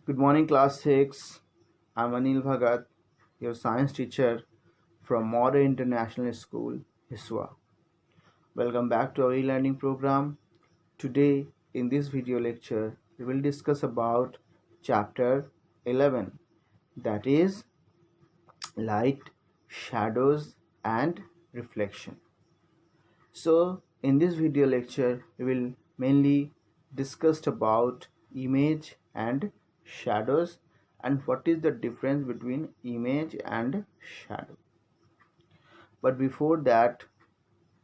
Good morning, class 6. I'm Anil Bhagat, your science teacher from Modern International School, HISWA. Welcome back to our e-learning program. Today, in this video lecture, we will discuss about chapter 11, that is light, shadows and reflection. So, in this video lecture, we will mainly discuss about image and shadows and what is the difference between image and shadow. But before that,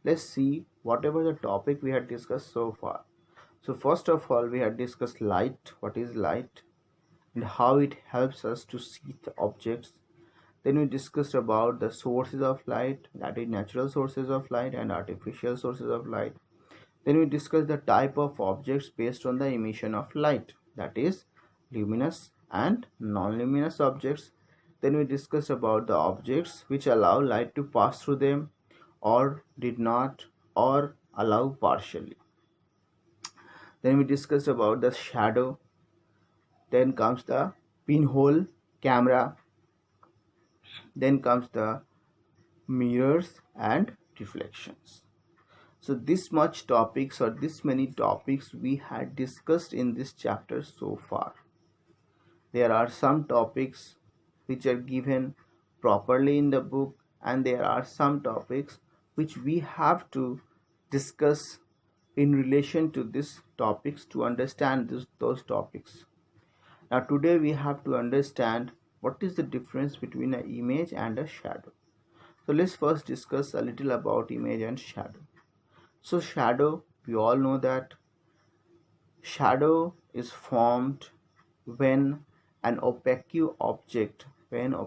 let's see whatever the topic we had discussed so far. So, first of all, we had discussed light, what is light, and how it helps us to see the objects. Then we discussed about the sources of light, that is natural sources of light and artificial sources of light. Then we discuss the type of objects based on the emission of light, that is luminous and non-luminous objects. Then we discuss about the objects which allow light to pass through them or did not or allow partially. Then we discussed about the shadow. Then comes the pinhole camera. Then comes the mirrors and reflections. So this much topics or this many topics we had discussed in this chapter so far. There are some topics which are given properly in the book, and there are some topics which we have to discuss in relation to these topics to understand those topics. Now today we have to understand what is the difference between an image and a shadow. So let's first discuss a little about image and shadow. So shadow, we all know that shadow is formed when an opaque object when an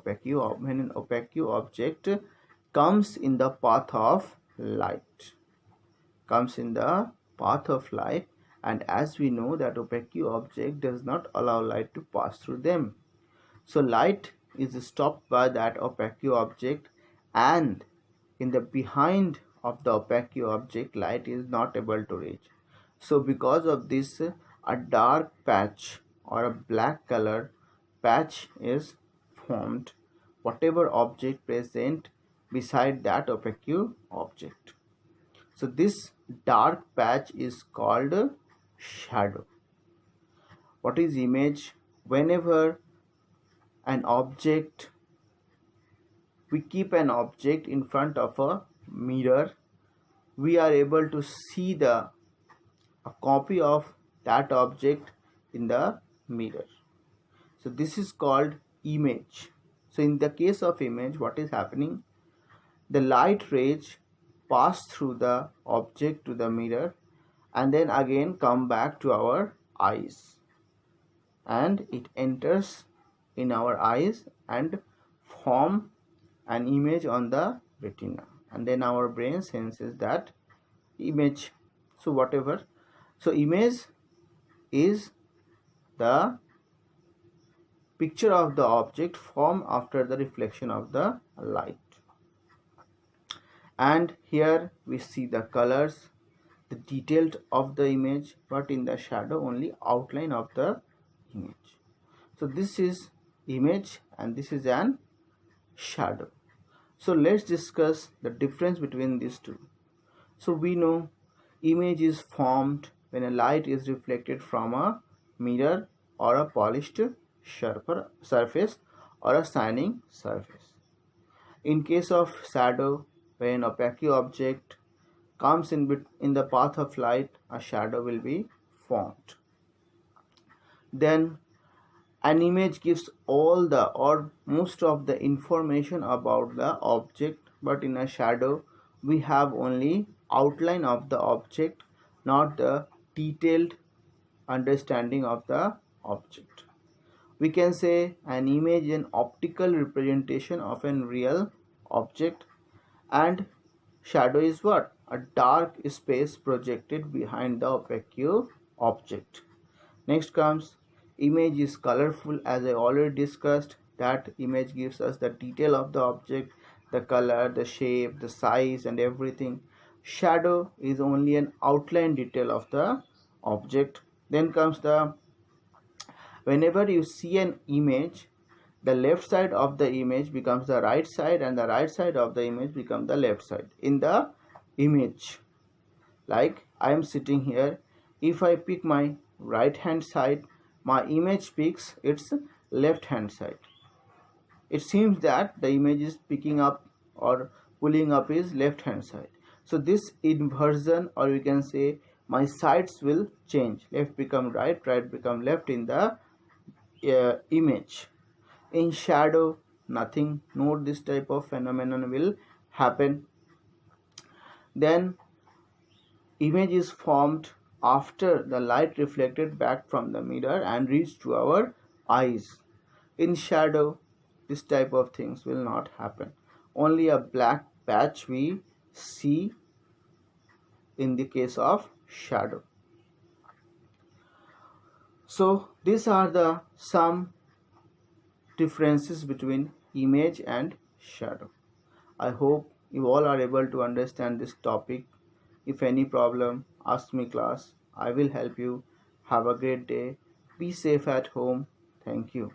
opaque object comes in the path of light and as we know that opaque object does not allow light to pass through them. So light is stopped by that opaque object, and in the behind of the opaque object light is not able to reach. So because of this, a dark patch or a black color patch is formed whatever object present beside that opaque object. So this dark patch is called shadow. What is image? Whenever an object we keep an object in front of a mirror, we are able to see a copy of that object in the mirror. So this is called image. So in the case of image, what is happening? The light rays pass through the object to the mirror and then again come back to our eyes, and it enters in our eyes and form an image on the retina, and then our brain senses that image. So whatever, so image is the picture of the object formed after the reflection of the light, and here we see the colors, the detail of the image, but in the shadow only outline of the image. So this is image and this is an shadow. So let's discuss the difference between these two. So we know image is formed when a light is reflected from a mirror or a polished surface or a shining surface. In case of shadow, when opaque object comes in the path of light, a shadow will be formed. Then an image gives all the or most of the information about the object, but in a shadow we have only outline of the object, not the detailed understanding of the object. We can say an image is an optical representation of a real object, and shadow is what? A dark space projected behind the opaque object. Next comes image is colorful. As I already discussed, that image gives us the detail of the object, the color, the shape, the size and everything. Shadow is only an outline detail of the object. Then comes the Whenever you see an image, the left side of the image becomes the right side and the right side of the image becomes the left side in the image. Like I am sitting here, if I pick my right hand side, my image picks its left hand side. It seems that the image is picking up or pulling up his left hand side. So this inversion, or we can say my sides will change, left become right, right become left in the image. In shadow, nothing, no this type of phenomenon will happen. Then image is formed after the light reflected back from the mirror and reached to our eyes. In shadow, this type of things will not happen. Only a black patch we see in the case of shadow. So these are the some differences between image and shadow. I hope you all are able to understand this topic. If any problem, ask me class. I will help you. Have a great day. Be safe at home. Thank you.